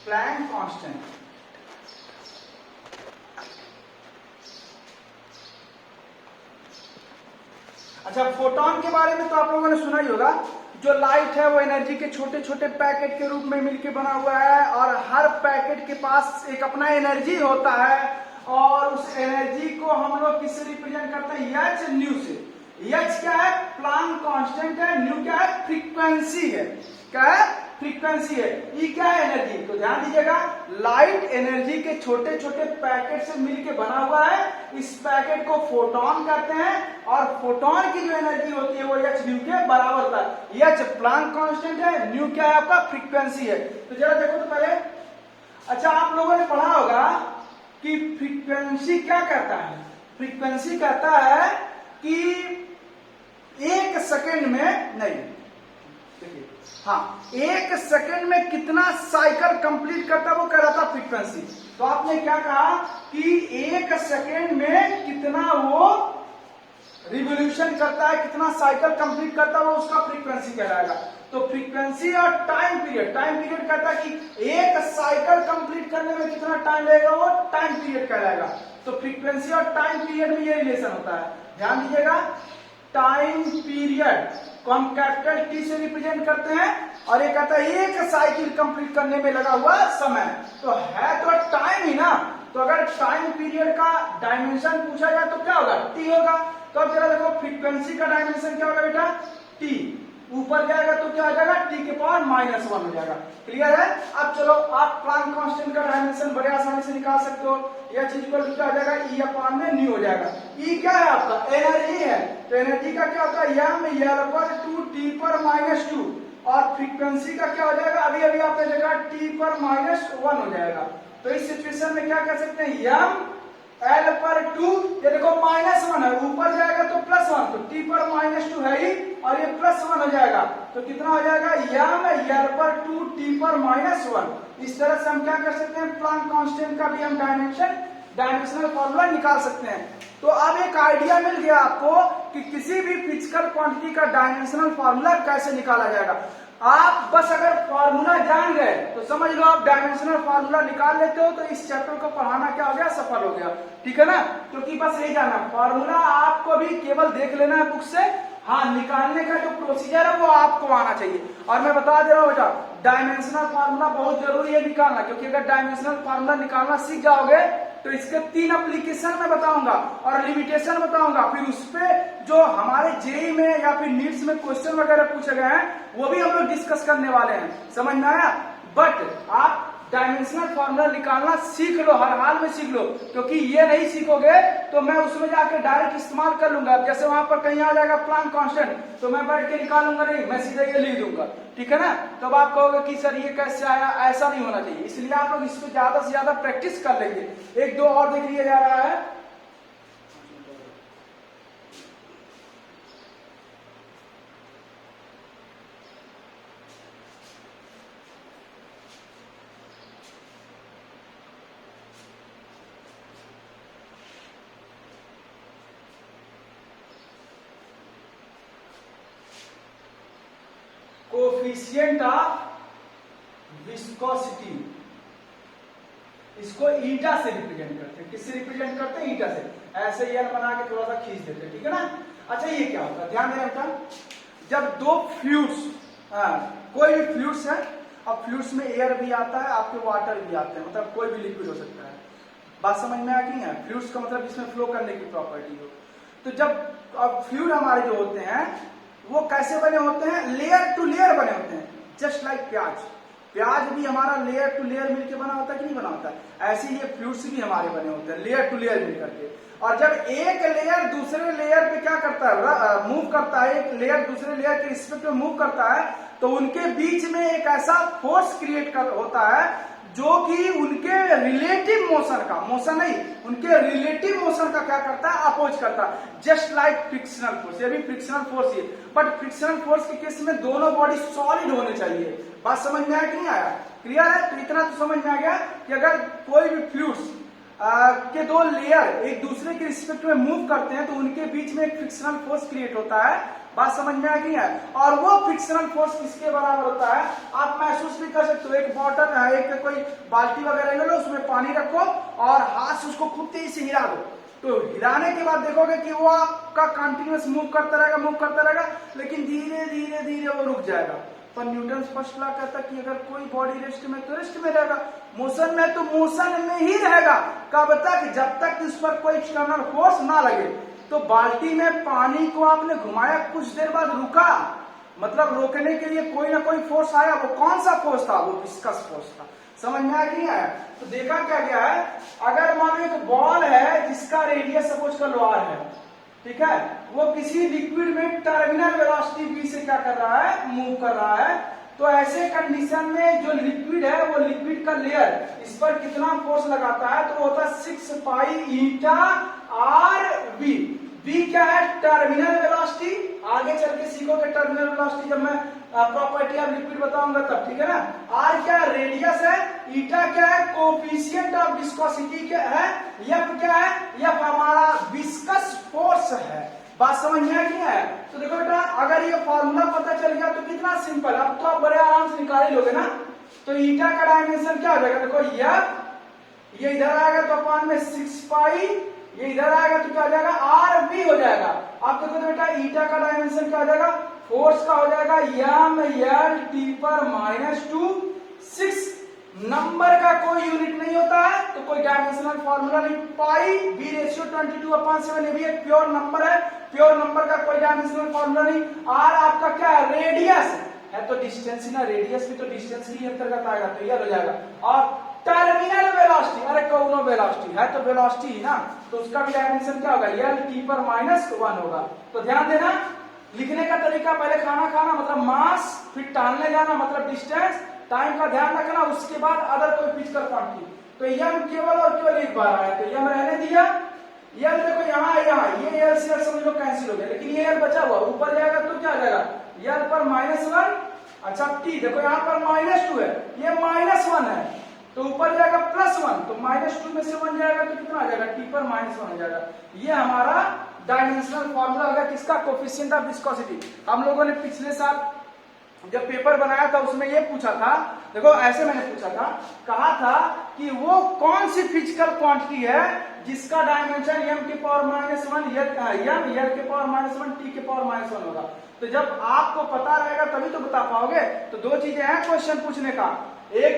Planck constant. अच्छा, photon के बारे में तो आप लोगों ने सुना ही होगा। जो लाइट है वो एनर्जी के छोटे छोटे पैकेट के रूप में मिलकर बना हुआ है, और हर पैकेट के पास एक अपना एनर्जी होता है, और उस एनर्जी को हम लोग किससे रिप्रेजेंट करते हैं? एच न्यू से। एच क्या है? प्लैंक कांस्टेंट है। न्यू क्या है? फ्रीक्वेंसी है। क्या है? फ्रीक्वेंसी है। ई क्या है? एनर्जी। तो ध्यान दीजिएगा, लाइट एनर्जी के छोटे छोटे पैकेट से मिलकर बना हुआ है। इस पैकेट को फोटोन कहते हैं, और फोटोन की जो एनर्जी होती है वो एच न्यू के बराबर होता है। एच प्लैंक कांस्टेंट है, न्यू क्या है? आपका फ्रीक्वेंसी है। तो जरा देखो तो पहले। अच्छा, आप लोगों ने पढ़ा होगा कि फ्रीक्वेंसी क्या कहता है? फ्रीक्वेंसी कहता है कि 1 सेकेंड में, नहीं देखिए, हाँ, 1 सेकेंड में कितना साइकिल कंप्लीट करता है वो कह रहा था फ्रीक्वेंसी। तो आपने क्या कहा कि 1 सेकेंड में कितना वो रिवोल्यूशन करता है, कितना साइकिल कंप्लीट करता है, वो उसका फ्रीक्वेंसी कहलाएगा। तो फ्रीक्वेंसी और टाइम पीरियड, टाइम पीरियड कहता है कि 1 साइकिल कंप्लीट करने में कितना टाइम लगेगा, वो टाइम पीरियड कहलाएगा। तो फ्रीक्वेंसी और टाइम पीरियड में ये रिलेशन होता है। ध्यान दीजिएगा, टाइम पीरियड को हम कैपिटल टी से रिप्रेजेंट करते हैं, और ये कहता है 1 साइकिल कंप्लीट करने में लगा हुआ समय। तो है तो टाइम ही ना। तो अगर टाइम पीरियड का डायमेंशन पूछा जाए तो क्या होगा? टी होगा। तो अब जरा देखो, फ्रीक्वेंसी का डायमेंशन क्या होगा बेटा? टी। ऊपर जाएगा तो क्या हो जाएगा? टी के पावर -1 हो जाएगा। क्लियर है? अब चलो, आप प्लैंक कांस्टेंट का डायमेंशन बड़े आसानी से निकाल सकते हो। यह चीज को क्या हो जाएगा? ई अपान में न्यू हो जाएगा। ई क्या है? आपका एनर्जी है। तो एनर्जी का क्या होता है? एम एल पर 2 टी पर -2। और फ्रीक्वेंसी का क्या हो जाएगा? अभी अभी आपने देखा, टी पर -1 हो जाएगा। तो इस सिचुएशन में क्या कह सकते हैं? एम एल पर 2, ये देखो -1 है, ऊपर जाएगा तो +1, तो टी पर -2 है ही, और ये +1 हो जाएगा। तो कितना हो जाएगा? एम एल पर 2 टी पर -1। इस तरह से हम क्या कर सकते हैं? प्लैंक कांस्टेंट का भी हम डायमेंशनल फॉर्मूला निकाल सकते हैं। तो अब एक आइडिया मिल गया आपको कि किसी भी फिजिकल क्वांटिटी का डायमेंशनल फॉर्मूला कैसे निकाला जाएगा। आप बस अगर फॉर्मूला जान गए तो समझ लो आप डायमेंशनल फॉर्मूला निकाल लेते हो, तो इस चैप्टर को पढ़ाना क्या हो गया? सफल हो गया। ठीक है ना? क्योंकि बस यही जाना, फॉर्मूला आपको भी केवल देख लेना है बुक से। हाँ, निकालने का जो प्रोसीजर है वो आपको आना चाहिए। और मैं बता दे रहा हूँ बेटा, डायमेंशनल फार्मूला बहुत जरूरी है निकालना, क्योंकि अगर डायमेंशनल फार्मूला निकालना सीख जाओगे तो इसके 3 एप्लीकेशन में बताऊंगा और लिमिटेशन बताऊंगा। फिर उस पे जो हमारे जेई में या फिर नीट्स में क्वेश्चन वगैरह पूछे गए हैं वो भी हम लोग डिस्कस करने वाले हैं। समझ में आया? बट आप डायमेंशनल फॉर्मूला निकालना सीख लो, हर हाल में सीख लो, क्योंकि ये नहीं सीखोगे तो मैं उसमें जाके डायरेक्ट इस्तेमाल कर लूंगा। जैसे वहां पर कहीं आ जाएगा प्लैंक कांस्टेंट, तो मैं बैठ के निकालूंगा नहीं, मैं सीधे ये लिख दूंगा। ठीक है ना? तब आप कहोगे कि सर ये कैसे आया? ऐसा नहीं होना चाहिए। इसलिए आप लोग इस पे ज्यादा से ज्यादा प्रैक्टिस कर लेंगे। 1 2 और देख लिया जा रहा है। कोफिशिएंट ऑफ विस्कोसिटी, इसको ईटा से रिप्रेजेंट करते हैं। किससे रिप्रेजेंट करते हैं? ईटा से। ऐसे ही बना के थोड़ा सा खींच देते हैं। ठीक है ना? अच्छा, ये क्या होता है? ध्यान देना बेटा, जब 2 फ्लूइड्स, कोई भी फ्लूइड्स है, अब फ्लूइड्स में एयर भी आता है, आपके वाटर भी आते हैं, मतलब कोई भी लिक्विड हो सकता है। बात समझ में आ गई है? फ्लूइड्स का मतलब इसमें फ्लो करने की प्रॉपर्टी हो। तो जब फ्लूइड हमारे जो होते हैं वो कैसे बने होते हैं? लेयर टू लेयर बने होते हैं। जस्ट लाइक प्याज, प्याज भी हमारा लेयर टू लेयर मिलकर बना होता है कि नहीं बना होता है? ऐसे ही ये फ्लूइड्स भी हमारे बने होते हैं लेयर टू लेयर मिल करके। और जब एक लेयर दूसरे लेयर पे क्या करता है? मूव करता है, एक लेयर दूसरे लेयर के रिस्पेक्ट में मूव करता है, तो उनके बीच में एक ऐसा फोर्स क्रिएट होता है जो कि उनके रिलेटिव मोशन का, मोशन नहीं, उनके रिलेटिव मोशन का क्या करता है? अपोज करता है। जस्ट लाइक फ्रिक्शनल फोर्स, ये भी फ्रिक्शनल फोर्स ही है, बट फ्रिक्शनल फोर्स के केस में दोनों बॉडी सॉलिड होने चाहिए। बात समझ में आया कि नहीं आया? क्लियर है? तो इतना तो समझ में आ गया कि अगर कोई भी फ्लूइड्स के 2 लेयर एक दूसरे के रिस्पेक्ट में मूव करते हैं तो उनके बीच में एक फ्रिक्शनल फोर्स क्रिएट होता है, बात समझ में आ गई है। और वो फ्रिक्शनल फोर्स किसके बराबर होता है आप महसूस भी कर सकते हो। एक बॉटल है, एक कोई बाल्टी वगैरह ले लो, उसमें पानी रखो और हाथ से उसको खूब तेजी से हिला दो, तो हिलाने के बाद देखोगे कि वो आपका कंटिन्यूअस मूव करता रहेगा, लेकिन धीरे धीरे धीरे वो रुक जाएगा। पर न्यूटन फर्स्ट लॉ कहता है कि अगर कोई बॉडी रेस्ट में तो रेस्ट में रहेगा, मोशन में तो मोशन में ही रहेगा। कब तक? जब तक उस पर कोई एक्सटर्नल फोर्स ना लगे। तो बाल्टी में पानी को आपने घुमाया, कुछ देर बाद रुका, मतलब रोकने के लिए कोई ना कोई फोर्स आया। वो कौन सा फोर्स था? वो विस्कस फोर्स था। समझ में आया कि नहीं आया? तो देखा क्या गया है, अगर मान लो एक बॉल है जिसका रेडियस सपोज कर लो r है, ठीक है, वो किसी लिक्विड में टर्मिनल वेलोसिटी v से क्या कर रहा है? मूव कर रहा है। तो ऐसे कंडीशन में जो लिक्विड है, वो लिक्विड का लेयर इस पर कितना फोर्स लगाता है? तो होता है 6 पाई ईटा आर वी। v क्या है? Terminal velocity. आगे चल के सीखोगे टर्मिनल वेलोसिटी जब मैं प्रॉपर्टी ऑफ लिक्विड बताऊंगा तब, ठीक है ना। r क्या है? रेडियस है। ईटा क्या है? कोफिशिएंट ऑफ विस्कोसिटी क्या है? f क्या है? f हमारा विस्कस फोर्स है। बात समझ में आई है? तो देखो बेटा, अगर ये फॉर्मूला पता चल गया तो कितना सिंपल, अब तो आप बड़े आराम से निकाल ही लोगे ना। तो ईटा का डायमेंशन क्या हो जाएगा? देखो ये इधर आएगा तो अपान में 6 पाई, ये इधर आएगा तो क्या हो जाएगा? आर वी हो जाएगा। अब देखो तो बेटा ईटा का डायमेंशन क्या हो जाएगा? फोर्स का हो जाएगा एम एल टी पर -2। 6 नंबर का कोई यूनिट नहीं होता है तो कोई डायमेंशनल फॉर्मूला नहीं। पाई बी रेशियो 22/7, ये भी एक प्योर नंबर है, प्योर नंबर का कोई डायमेंशनल फॉर्मूला नहीं। आर आपका क्या है? रेडियस है, तो डिस्टेंस ही ना, रेडियस भी तो डिस्टेंस ही अंतर्गत आएगा, तो ये हो जाएगा। और टर्मिनल वेलोसिटी, अरे कौनो वेलोसिटी है तो वेलोसिटी ही ना, तो उसका भी डायमेंशन क्या होगा? एल टी पर -1 होगा। तो ध्यान देना, लिखने का तरीका पहले खाना खाना मतलब मास, फिर टालने जाना मतलब डिस्टेंस, टाइम का ध्यान रखना, उसके बाद अदर कोई फिजिकल क्वांटिटी। तो यम केवल और केवल एक बार आया, तो यम रहने दिया। यल देखो यहाँ ये यल से समझ लो कैंसिल हो गया, लेकिन ये यल बचा हुआ, ऊपर जाएगा तो क्या आ जाएगा? यल पर -1। अच्छा टी देखो यहाँ पर -2 है, ये -1 है, तो ऊपर जाएगा +1, तो -2 में से 1 जाएगा तो कितना आ जाएगा? टी पर -1 हो जाएगा। ये हमारा डायमेंशनल फॉर्मूला होगा किसका? Coefficient of viscosity. हम लोगों ने पिछले साल जब पेपर बनाया था उसमें ये पूछा था, देखो ऐसे मैंने पूछा था, कहा था कि वो कौन सी फिजिकल क्वांटिटी है जिसका डायमेंशन m के पावर -1 यल के पावर -1 टी के पावर -1 होगा। तो जब आपको पता रहेगा तभी तो बता पाओगे। तो दो चीजें हैं क्वेश्चन पूछने का, एक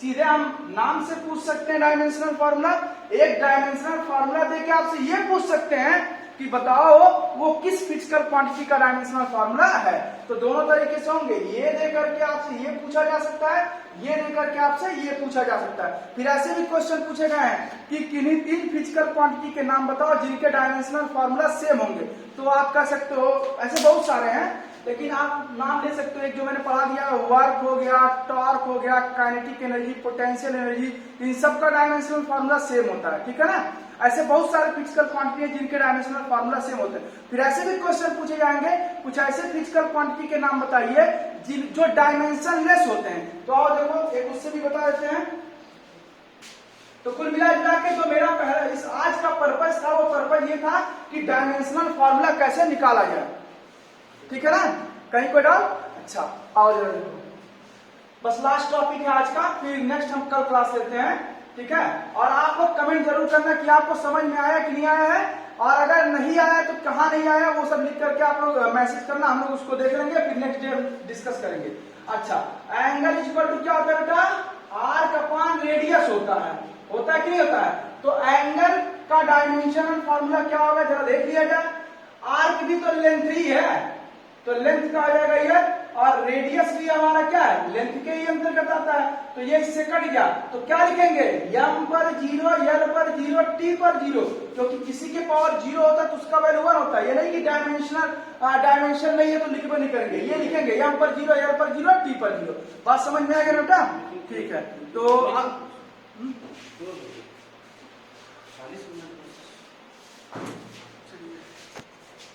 सीधे हम नाम से पूछ सकते हैं डायमेंशनल फॉर्मूला, एक डायमेंशनल फॉर्मूला देके आपसे ये पूछ सकते हैं कि बताओ वो किस फिजिकल क्वांटिटी का डायमेंशनल फॉर्मूला है। तो दोनों तरीके से होंगे, ये देकर के आपसे ये पूछा जा सकता है, ये देकर के आपसे ये पूछा जा सकता है। फिर ऐसे भी क्वेश्चन पूछे गए हैं कि किन्हीं 3 फिजिकल क्वांटिटी के नाम बताओ जिनके डायमेंशनल फॉर्मूला सेम होंगे। तो आप कह सकते हो, ऐसे बहुत सारे हैं, लेकिन आप नाम ले सकते हो। एक जो मैंने पढ़ा दिया, वर्क हो गया, टॉर्क हो गया, काइनेटिक एनर्जी, पोटेंशियल एनर्जी, इन सब का डायमेंशनल फॉर्मूला सेम होता है, ठीक है ना। ऐसे बहुत सारे फिजिकल क्वांटिटी हैं जिनके डायमेंशनल फॉर्मूला सेम होते हैं। फिर ऐसे भी क्वेश्चन पूछे जाएंगे, कुछ ऐसे फिजिकल क्वांटिटी के नाम बताइए जो डायमेंशन लेस होते हैं। तो आओ देखो एक उससे भी बता देते हैं। तो कुल मिला जुला के जो मेरा पहला इस आज का पर्पस था, वो पर्पस ये था कि डायमेंशनल फॉर्मूला कैसे निकाला जाए, ठीक है ना। कहीं कोई डाउट? अच्छा आओ जरा देखो, बस लास्ट टॉपिक है आज का, फिर नेक्स्ट हम कल क्लास लेते हैं, ठीक है। और आप लोग कमेंट जरूर करना कि आपको समझ में आया कि नहीं आया है, और अगर नहीं आया तो कहाँ नहीं आया वो सब लिख करके आप लोग मैसेज करना, हम लोग उसको देख लेंगे, फिर नेक्स्ट डे डिस्कस करेंगे। अच्छा, एंगल इक्वल टू क्या होता है बेटा? आर्क अपॉन रेडियस होता है कि नहीं होता है? तो एंगल का डायमेंशनल फॉर्मूला क्या होगा जरा देख लिया जाए। आर्क भी तो लेंथ ही है, तो लेंथ का आ जाएगा ये, और रेडियस भी हमारा क्या है? लेंथ के ही अंतर्गत आता है। तो ये इससे कट गया, तो क्या लिखेंगे? m पर 0, l पर 0, t पर 0, क्योंकि किसी के पावर 0 होता है तो उसका वैल्यू 1 होता है। ये नहीं कि डायमेंशन नहीं है तो लिखबे नहीं करेंगे, ये लिखेंगे m पर 0, l पर 0, t पर 0। बात समझ में आ गया बेटा? ठीक है, तो 40 मिनट